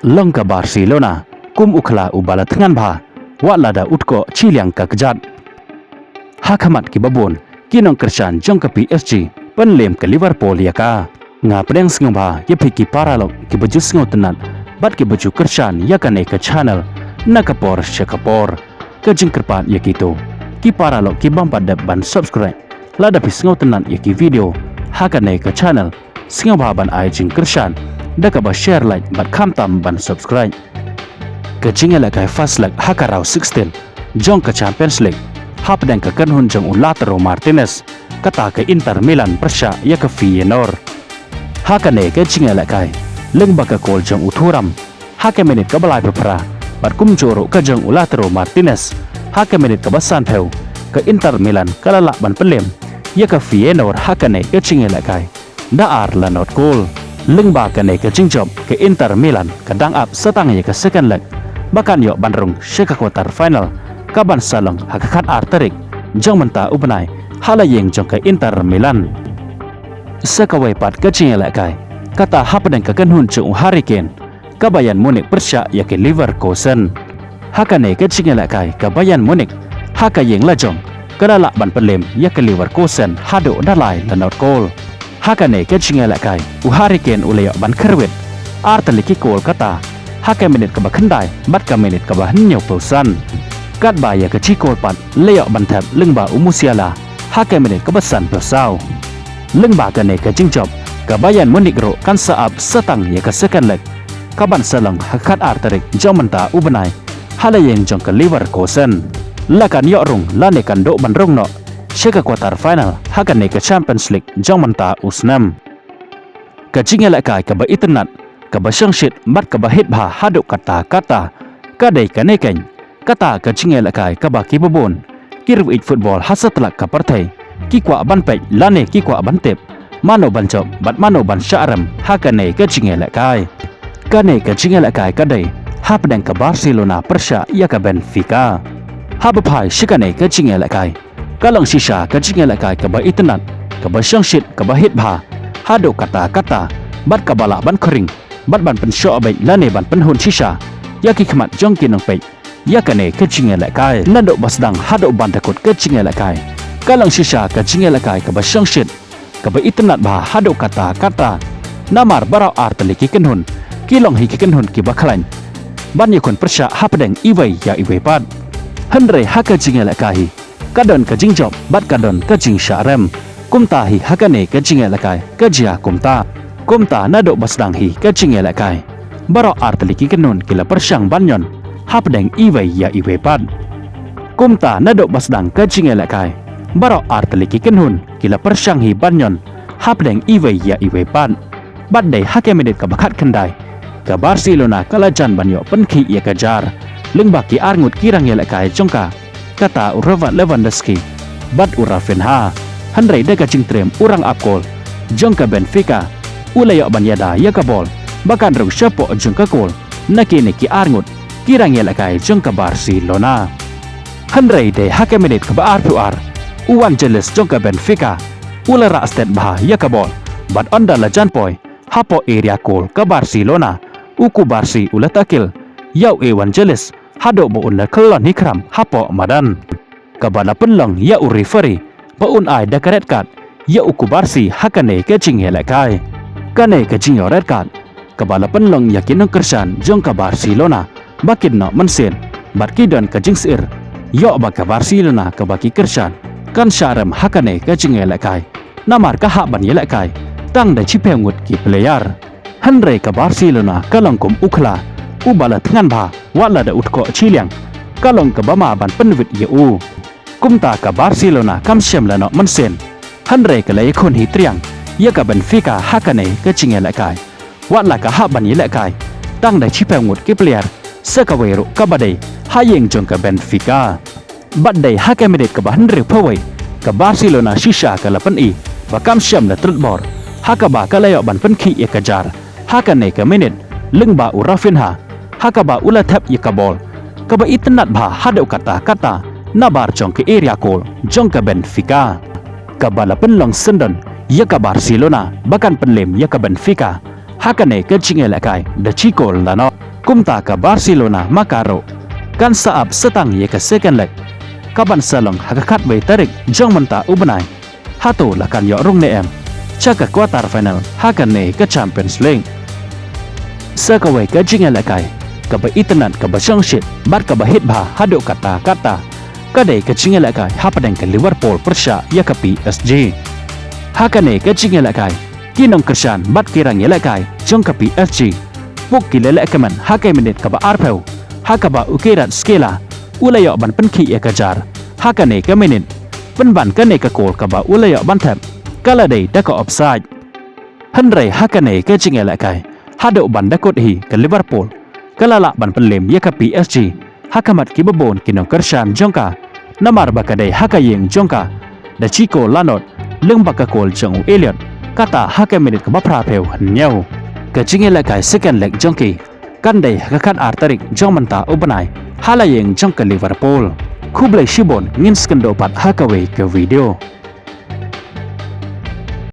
long ka Barcelona kum ukhla ubala thngan bha wa lada utko chiliang ka kjat hakhamat ki babon kinong Christian jong ka PSG panlem ka Liverpool yaka nga preng sngong bha yepi ki paralok ki baju sngong tanan bat ki baju Christian yakane ka channel nakapor shakapor ka jingkerpan yakito ki paralok ki bampat dap ban subscribe lada pi sngong tanan yaki video hakane ka channel sngong bha ban ai jing Christian daka ba share like bat kham tam ban subscribe ka jingela kai first leg hakarau 16 jong ka Champions League hapdeng ka kanhun jong Lautaro Martinez kata ke Inter Milan persya ya ke Feyenoord hakane ke jingela kai leng baka kol jong uthuram hake menit ka balai pepra bat kum joro ka jong Lautaro Martinez hake menit ka basan peu ke Inter Milan kalala ban pelem ya ke Feyenoord hakane ke jingela kai da ar la not goal leng ba kane ke jingjob ke Inter Milan kadang up setang ya ke second leg bahkan yo bandrung sheka quarter final kaban salong hakakat arterik jong menta ubenai halayeng jong ke Inter Milan sekawai pat ke jingela kai kata hapdeng ke kanhun jong Hurricane ka Bayern Munich persya ya ke Leverkusen hakane ke jingela kai ka Bayern Munich hakayeng la jong kalala ban pelem ya ke Leverkusen hado dalai la not goal hakane ke jingela kai Hurricane ulayo ban kerwit arteliki goal kata hake menit ka ba khandai bat ka menit ka ba hnyau pausan kat ba ya ka chikol pat leyo ban thap leng ba Musiala hake menit ka basan pausau leng ba ka ne ka jingjob ka Bayern Munich ro kan saap setang ya ka second leg ka ban salang hakat arterik jomanta ubenai halayeng jong ka Leverkusen lakan yo rung lane kan do ban rong no sheka quarter final hakan ne ka Champions League jomanta usnam ka jingela kai ka ba itnat ka ba shangshit bat ka ba hit bha hadu kata ka dei ka nekeng kata ka jingela kai ka ba ki babon kirw it football hasatlak ka parthai ki kwa ban pe lane ki kwa ban tep mano ban job bat mano ban sharam hakane ka jingela kai ka ne ka jingela kai ka dei hapdeng ka Barcelona persya ya ka Benfica habapai shikane ka jingela kai kalang shisha ka jingela kai ka ba itnat ka ba shangshit ka ba hit bha hadu kata bat ka bala ban khring bat ban pen sho abai lane ban pen hun shisha ya ki khmat jong kinong pe ya kane ka jingela kai nando basdang hado ban takut ka jingela kai kalang shisha ka jingela kai ka ba shangshit ka ba itnat bha hado kata namar barau arteliki kenhun kilong hi kenhun ki ba khlan ban yakon persya hapdeng iwai ya iwai pat hanre haka jingela kai kadon ka jingjob bat kadon ka jing sharem kumta hi hakane ka jingela kai ka jia kumta nado basdang hi ka jingela kai baro arteliki kenun kila persyang banyon hapdeng iwai ya iwai pat kumta nado basdang ka jingela kai baro arteliki kenun kila persyang hi banyon hapdeng iwai ya iwai pat badai hake menit ka bakat kendai ka Barcelona kalajan banyo penki ya kajar lengbaki arngut kirang yela kai jongka kata Robert Lewandowski bat Rafinha hanrei daga jingtrem urang apkol jongka Benfica ulayo banyada ya ka bol bahkan rung syapo jongka gol nakini ki arngut kirang yela kai jongka Barcelona hanrei de hake menit ka ba RPR uwan jeles jongka Benfica ulara stat bah ya ka bol bat onda la janpoy hapo area gol ka Barcelona uku Barsi ula takil yau Evangelis hado bo unla kelon hikram hapo madan kabala penlong ya referee paun ai da red card ya uku Barsi hakane ke jingela kai kane ke jingyo red card kabala penlong yakin Christian jong ka Barcelona bakin no mensen bat kidon ke jingsir yo ba ka Barcelona ka baki Christian kan syaram hakane ke jingela kai namar ka hak ban yela kai tang da chipengut ki player hanre ka Barcelona kalongkum ukla ubala tngan bha wala da utko chiliang kalong ka bama ban penwit yu kumta ka Barcelona kam shem lano mensen hanre ka lay khon hi triang ya ka Benfica hakane ka jingela kai wala ka ha ban yela kai tang da chipengut ki player sekawero ka badai hayeng jong ka Benfica badai hakemedet ka hanre phawai ka Barcelona shisha ka lapan i bakam shem la trutbor hakaba ka layo ban penki ya kajar hakane ka menit lengba Rafinha hakaba ula thap ya ka bol kaba itnat bha hado kata nabar jong ke area goal jong ka Benfica kabala penlong sendon ya ka Barcelona bahkan penlem ya ka Benfica hakane ke jingela kai da chikol lano kumta ka Barcelona Makaro kan saab setang ye ka second leg kaban salong hakakat bay tarik jong manta ubanai hato lakan yo rung ne em chaka quarter final hakan ne ka Champions League sakawai ka jinga lakai ka ba itanan ka ba shangshit bat ka ba hit ba hado kata kadai ka jinga lakai hapadang ka Liverpool persya ya ka PSG hakan ne ka jinga lakai kinong kersan bat kirang ya lakai jong ka PSG puk kilele keman hakai menit ka ba arpeu hakaba ukirat skela ulayo ban penki ya kajar hakane ka menit penban ka ne ka kol ka ba ulayo ban thap kala dei da ka offside hanrei hakane ka jingela kai hado ban da kot hi ka Liverpool kala la ban penlem ya ka PSG hakamat ki babon kinong kersan jongka namar ba ka dei hakayeng jongka da chico lanot leng ba ka kol jong Elliot kata hakai menit ka ba pra peu nyau ka jingela kai second leg jongki kan dei hakakat artarik jong manta ubanai halayeng jong ka Liverpool kublai shibon ngin skendo pat hakawe ke video